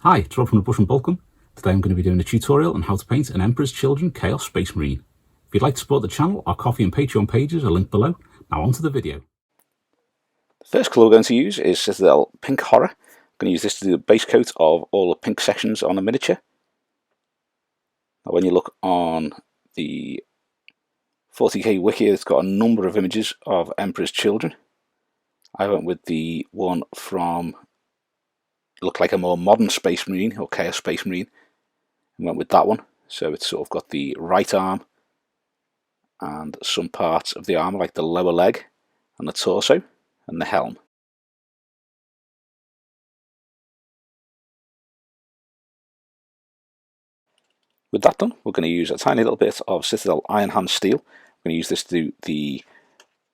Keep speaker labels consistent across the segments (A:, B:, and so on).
A: Hi, it's Rob from the Brush and Boltgun. Today I'm going to be doing a tutorial on how to paint an Emperor's Children Chaos Space Marine. If you'd like to support the channel, our Ko-fi and Patreon pages are linked below. Now on to the video.
B: The first colour we're going to use is Citadel Pink Horror. I'm going to use this to do the base coat of all the pink sections on a miniature. Now when you look on the 40k wiki, it's got a number of images of Emperor's Children. I went with the one from, looked like a more modern Space Marine or Chaos Space Marine, and went with that one. So it's sort of got the right arm and some parts of the armour like the lower leg and the torso and the helm. With that done, we're going to use a tiny little bit of Citadel Iron Hand Steel. We're going to use this to do the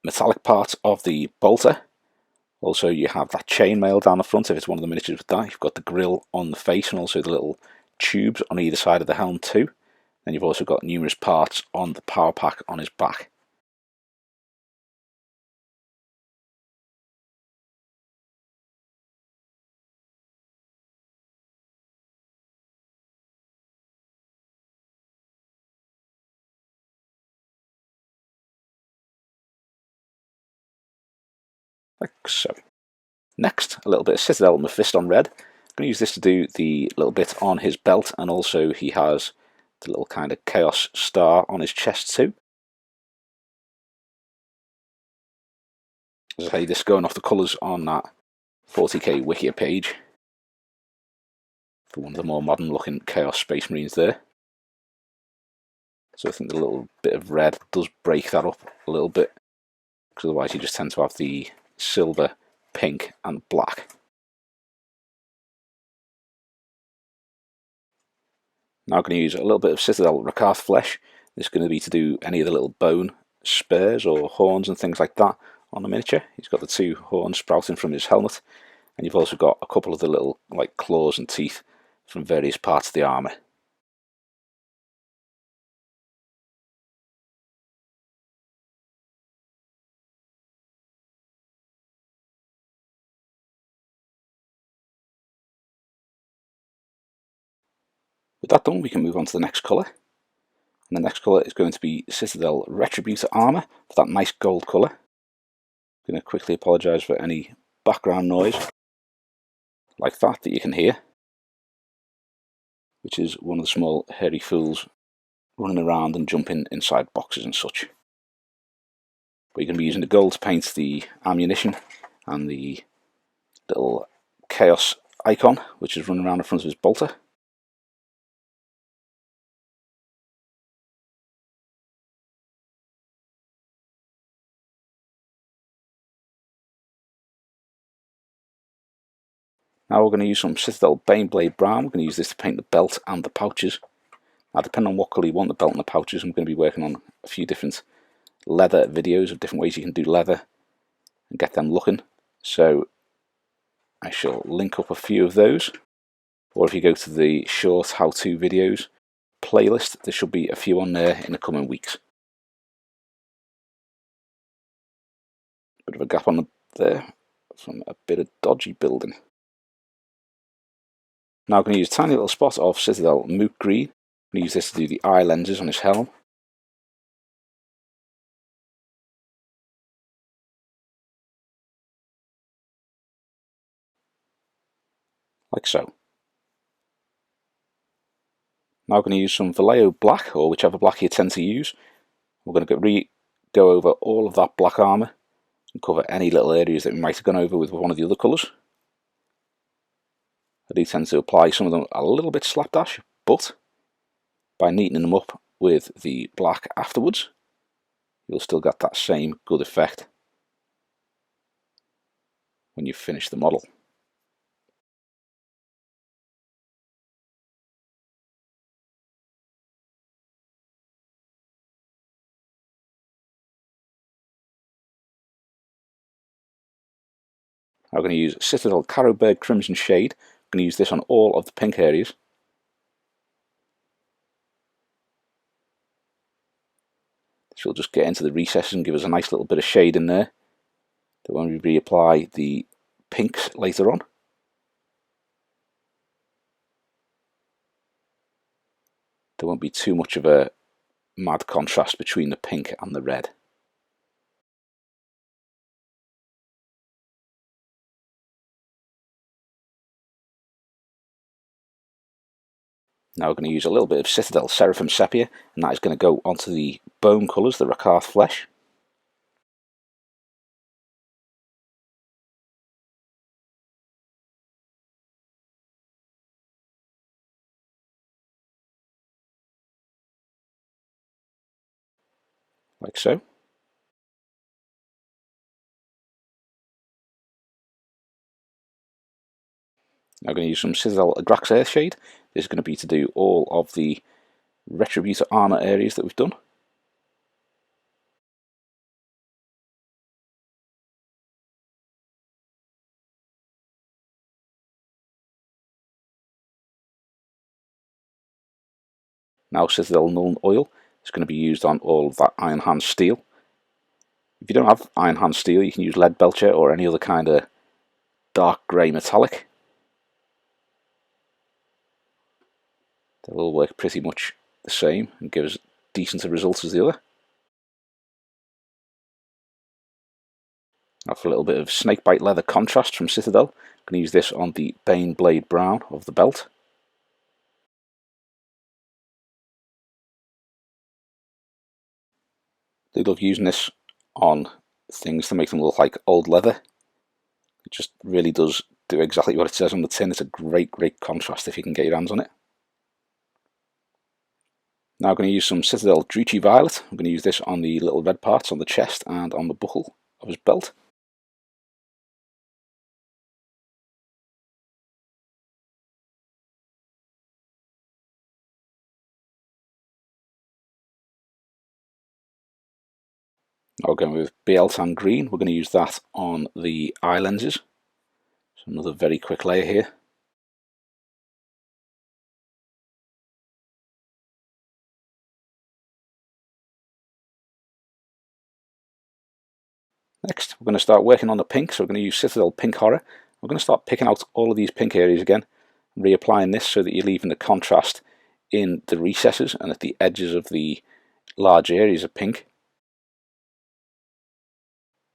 B: metallic part of the bolter. Also, you have that chainmail down the front if it's one of the miniatures with that. You've got the grille on the face and also the little tubes on either side of the helm too. Then you've also got numerous parts on the power pack on his back. Like so. Next, a little bit of Citadel Mephiston Red. I'm going to use this to do the little bit on his belt, and also he has the little kind of chaos star on his chest too. As I say, this going off the colours on that 40k wiki page for one of the more modern looking Chaos Space Marines there. So I think the little bit of red does break that up a little bit, because otherwise you just tend to have the silver, pink and black. Now I'm going to use a little bit of Citadel Rakarth flesh. This is going to be to do any of the little bone spurs or horns and things like that on the miniature. He's got the two horns sprouting from his helmet, and you've also got a couple of the little like claws and teeth from various parts of the armour. With that done, we can move on to the next colour. And the next colour is going to be Citadel Retributor armour for that nice gold colour. I'm going to quickly apologise for any background noise like that you can hear, which is one of the small hairy fools running around and jumping inside boxes and such. But you're going to be using the gold to paint the ammunition and the little chaos icon, which is running around in front of his bolter. Now we're going to use some Citadel Baneblade Brown. We're going to use this to paint the belt and the pouches. Now depending on what colour you want the belt and the pouches, I'm going to be working on a few different leather videos of different ways you can do leather and get them looking. So I shall link up a few of those. Or if you go to the short how-to videos playlist, there should be a few on there in the coming weeks. Bit of a gap on there from a bit of dodgy building. Now I'm going to use a tiny little spot of Citadel Moot Green. I'm going to use this to do the eye lenses on his helm. Like so. Now I'm going to use some Vallejo Black, or whichever black you tend to use. We're going to go over all of that black armour and cover any little areas that we might have gone over with one of the other colours. I do tend to apply some of them a little bit slapdash, but by neatening them up with the black afterwards, you'll still get that same good effect when you finish the model. I'm going to use Citadel Carroburg Crimson Shade. I'm going to use this on all of the pink areas. This will just get into the recesses and give us a nice little bit of shade in there. That when we reapply the pinks later on, there won't be too much of a mad contrast between the pink and the red. Now we're going to use a little bit of Citadel Seraphim Sepia, and that is going to go onto the bone colours, the Rakarth flesh. Like so. Now I'm going to use some Citadel Agrax Earthshade. This is going to be to do all of the Retributor armour areas that we've done. Now Citadel Nuln Oil is going to be used on all of that Iron Hand steel. If you don't have Iron Hand steel, you can use Lead Belcher or any other kind of dark grey metallic. They'll all work pretty much the same and give us decent a results as the other. Now for a little bit of snakebite leather contrast from Citadel, I'm going to use this on the Baneblade brown of the belt. They love using this on things to make them look like old leather. It just really does do exactly what it says on the tin. It's a great contrast if you can get your hands on it. Now I'm going to use some Citadel Druchii Violet. I'm going to use this on the little red parts on the chest and on the buckle of his belt. Now we're going with Bieltan Green. We're going to use that on the eye lenses. So another very quick layer here. Next, we're going to start working on the pink, so we're going to use Citadel Pink Horror. We're going to start picking out all of these pink areas again, and reapplying this so that you're leaving the contrast in the recesses and at the edges of the large areas of pink.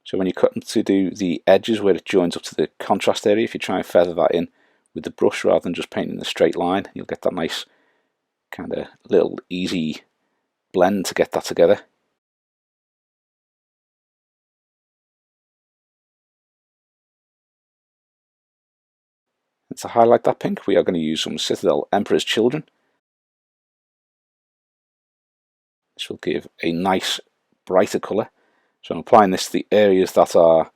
B: So when you're cutting to do the edges where it joins up to the contrast area, if you try and feather that in with the brush rather than just painting a straight line, you'll get that nice kind of little easy blend to get that together. And to highlight that pink, we are going to use some Citadel Emperor's Children. This will give a nice brighter colour. So I'm applying this to the areas that are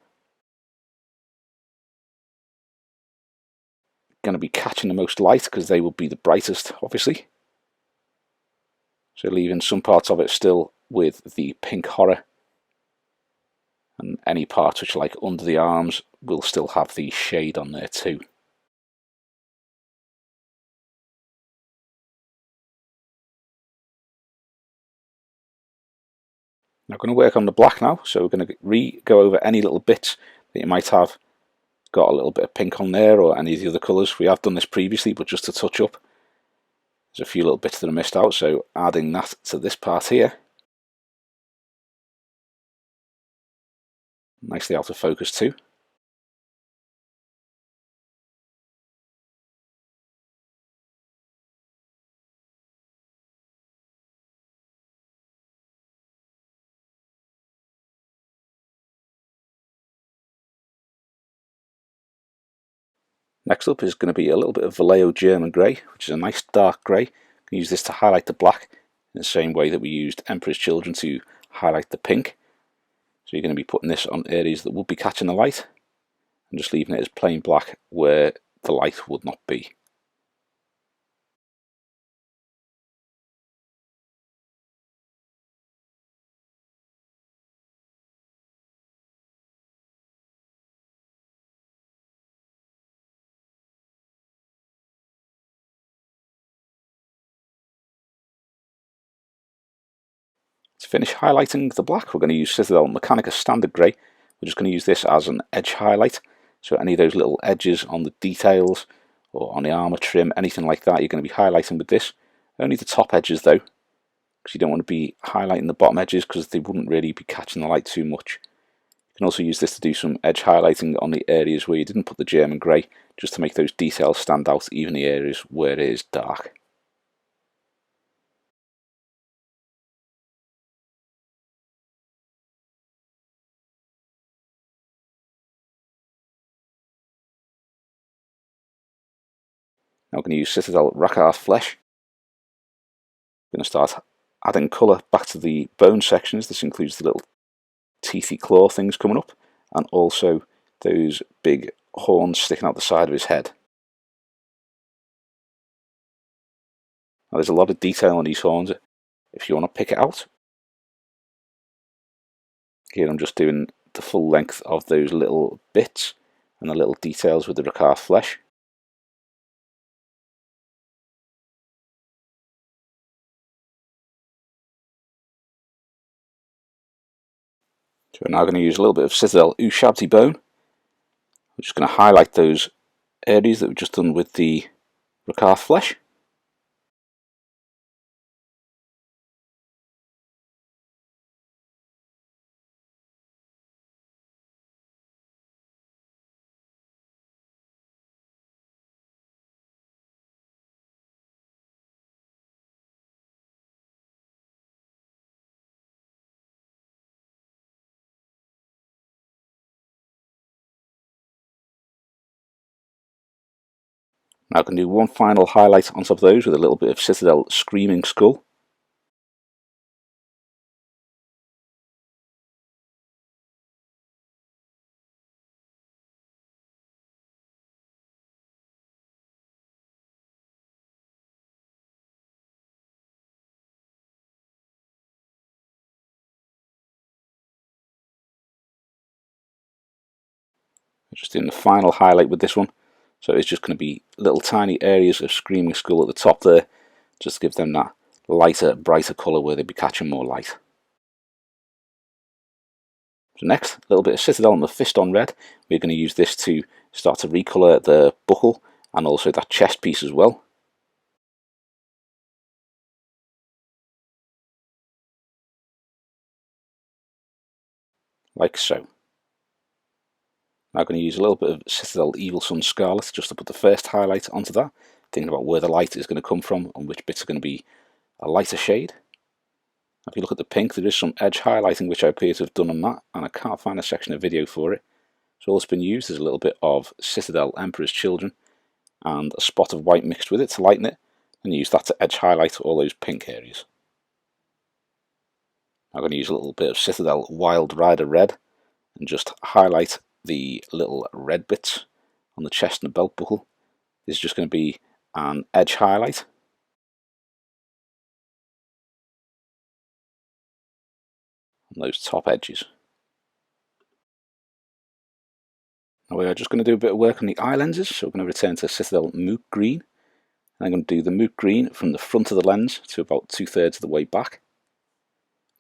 B: going to be catching the most light, because they will be the brightest, obviously. So leaving some parts of it still with the pink horror, and any parts which are like under the arms will still have the shade on there too. Now I'm going to work on the black now, so we're going to go over any little bits that you might have got a little bit of pink on there, or any of the other colours. We have done this previously, but just to touch up. There's a few little bits that are missed out, so adding that to this part here. Nicely out of focus too. Next up is going to be a little bit of Vallejo German Grey, which is a nice dark grey. You can use this to highlight the black in the same way that we used Emperor's Children to highlight the pink. So you're going to be putting this on areas that would be catching the light, and just leaving it as plain black where the light would not be. To finish highlighting the black, we're going to use Citadel Mechanica Standard Grey. We're just going to use this as an edge highlight. So any of those little edges on the details or on the armour trim, anything like that, you're going to be highlighting with this. Only the top edges though, because you don't want to be highlighting the bottom edges because they wouldn't really be catching the light too much. You can also use this to do some edge highlighting on the areas where you didn't put the German grey, just to make those details stand out, even the areas where it is dark. Now I'm going to use Citadel Rakarth Flesh. I'm going to start adding colour back to the bone sections. This includes the little teethy claw things coming up, and also those big horns sticking out the side of his head. Now there's a lot of detail on these horns if you want to pick it out. Here I'm just doing the full length of those little bits and the little details with the Rakarth flesh. So we're now going to use a little bit of Citadel Ushabti bone. I'm just going to highlight those areas that we've just done with the Rakarth flesh. Now I can do one final highlight on top of those with a little bit of Citadel Screaming Skull. Just doing the final highlight with this one. So it's just going to be little tiny areas of Screaming Skull at the top there, just to give them that lighter, brighter colour where they'd be catching more light. So next, a little bit of Citadel Mephiston Red. We're going to use this to start to recolour the buckle and also that chest piece as well. Like so. Now I'm going to use a little bit of Citadel Evil Sunz Scarlet just to put the first highlight onto that, thinking about where the light is going to come from and which bits are going to be a lighter shade. If you look at the pink, there is some edge highlighting which I appear to have done on that, and I can't find a section of video for it. So all that's been used is a little bit of Citadel Emperor's Children and a spot of white mixed with it to lighten it, and use that to edge highlight all those pink areas. I'm going to use a little bit of Citadel Wild Rider Red and just highlight the little red bits on the chest and the belt buckle. This is just going to be an edge highlight. On those top edges. Now we are just going to do a bit of work on the eye lenses, so we're going to return to Citadel Moot Green. And I'm going to do the Moot Green from the front of the lens to about 2/3 of the way back.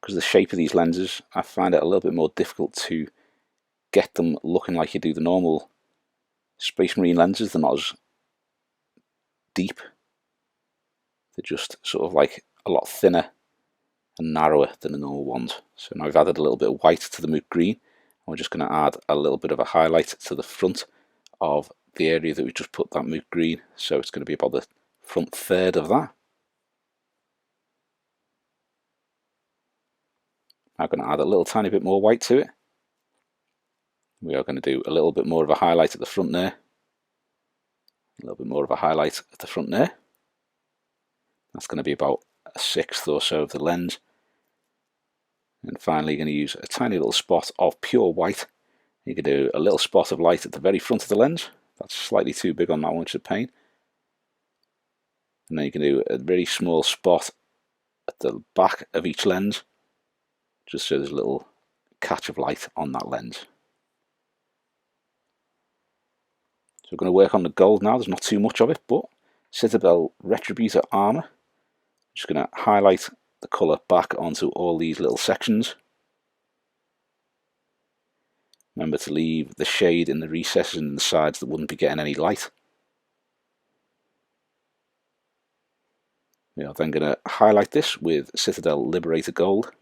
B: Because of the shape of these lenses, I find it a little bit more difficult to get them looking like you do the normal Space Marine lenses. They're not as deep. They're just sort of like a lot thinner and narrower than the normal ones. So now I've added a little bit of white to the Moot Green, and we're just going to add a little bit of a highlight to the front of the area that we just put that Moot Green. So it's going to be about the front third of that. I'm going to add a little tiny bit more white to it. We are going to do a little bit more of a highlight at the front there. A little bit more of a highlight at the front there. That's going to be about 1/6 or so of the lens. And finally, you're going to use a tiny little spot of pure white. You can do a little spot of light at the very front of the lens. That's slightly too big on that one, which is a pain. And then you can do a very small spot at the back of each lens, just so there's a little catch of light on that lens. So we're going to work on the gold now. There's not too much of it, but Citadel Retributor Armour. Just going to highlight the colour back onto all these little sections. Remember to leave the shade in the recesses and the sides that wouldn't be getting any light. We are then going to highlight this with Citadel Liberator Gold.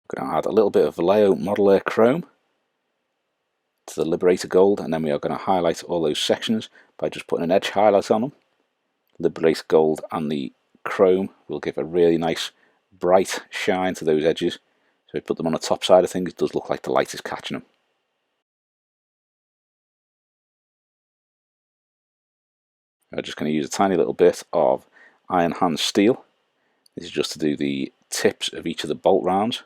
B: I'm going to add a little bit of Vallejo Modeler Chrome to the Liberator Gold, and then we are going to highlight all those sections by just putting an edge highlight on them. Liberator Gold and the Chrome will give a really nice bright shine to those edges. So if we put them on the top side of things, it does look like the light is catching them. I'm just going to use a tiny little bit of Iron Hand Steel. This is just to do the tips of each of the bolt rounds.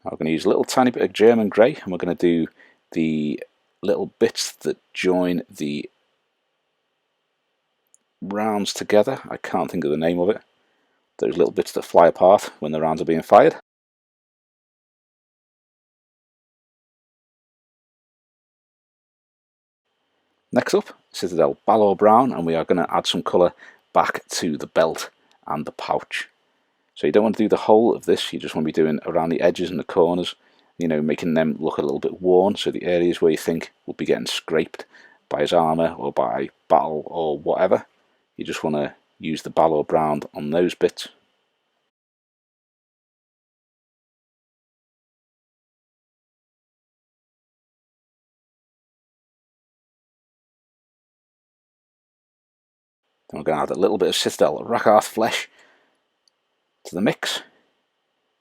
B: I'm going to use a little tiny bit of German grey, and we're going to do the little bits that join the rounds together. I can't think of the name of it. Those little bits that fly apart when the rounds are being fired. Next up, Citadel Balor Brown, and we are going to add some colour back to the belt and the pouch. So you don't want to do the whole of this, you just want to be doing around the edges and the corners, you know, making them look a little bit worn, so the areas where you think will be getting scraped by his armour or by battle or whatever, you just want to use the Balor Brown on those bits. Then we're going to add a little bit of Citadel Rakarth flesh to the mix,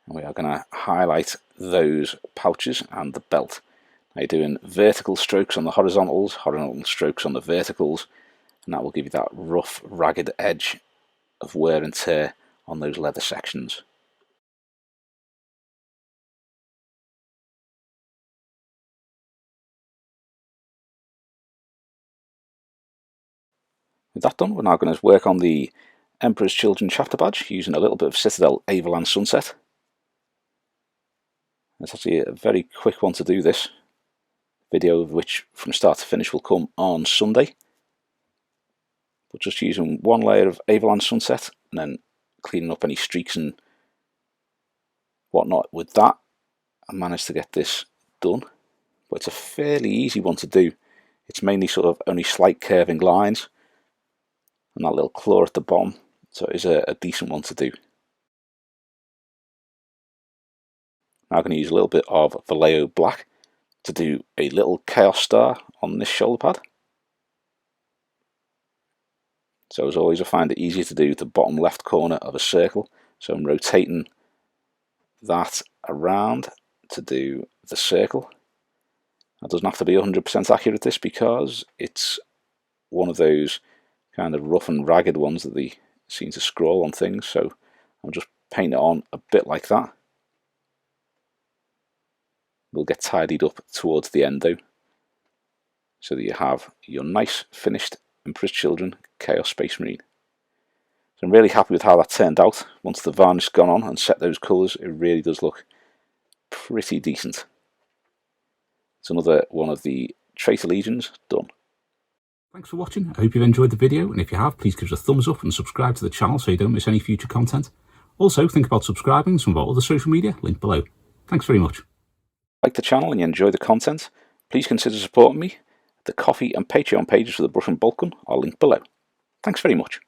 B: and we are going to highlight those pouches and the belt. Now you're doing vertical strokes on the horizontals, horizontal strokes on the verticals, and that will give you that rough, ragged edge of wear and tear on those leather sections. With that done, we're now going to work on the Emperor's Children chapter badge using a little bit of Citadel Averland Sunset. It's actually a very quick one to do this, video of which from start to finish will come on Sunday. But just using one layer of Averland Sunset and then cleaning up any streaks and whatnot with that, I managed to get this done. But it's a fairly easy one to do. It's mainly sort of only slight curving lines and that little claw at the bottom, so it is a decent one to do. Now I'm going to use a little bit of Vallejo Black to do a little chaos star on this shoulder pad. So as always, I find it easier to do the bottom left corner of a circle, so I'm rotating that around to do the circle. That doesn't have to be 100% accurate, this, because it's one of those kind of rough and ragged ones that they seem to scroll on things, so I'll just paint it on a bit like that. Will get tidied up towards the end though, so that you have your nice finished Emperor's Children Chaos Space Marine. So I'm really happy with how that turned out. Once the varnish gone on and set those colours, it really does look pretty decent. It's another one of the Traitor Legions done.
A: Thanks for watching. I hope you've enjoyed the video, and if you have, please give us a thumbs up and subscribe to the channel so you don't miss any future content. Also, think about subscribing to some of our other social media, linked below. Thanks very much.
B: If you like the channel and you enjoy the content, please consider supporting me. The Coffee and Patreon pages for the Brush and Boltgun are linked below. Thanks very much.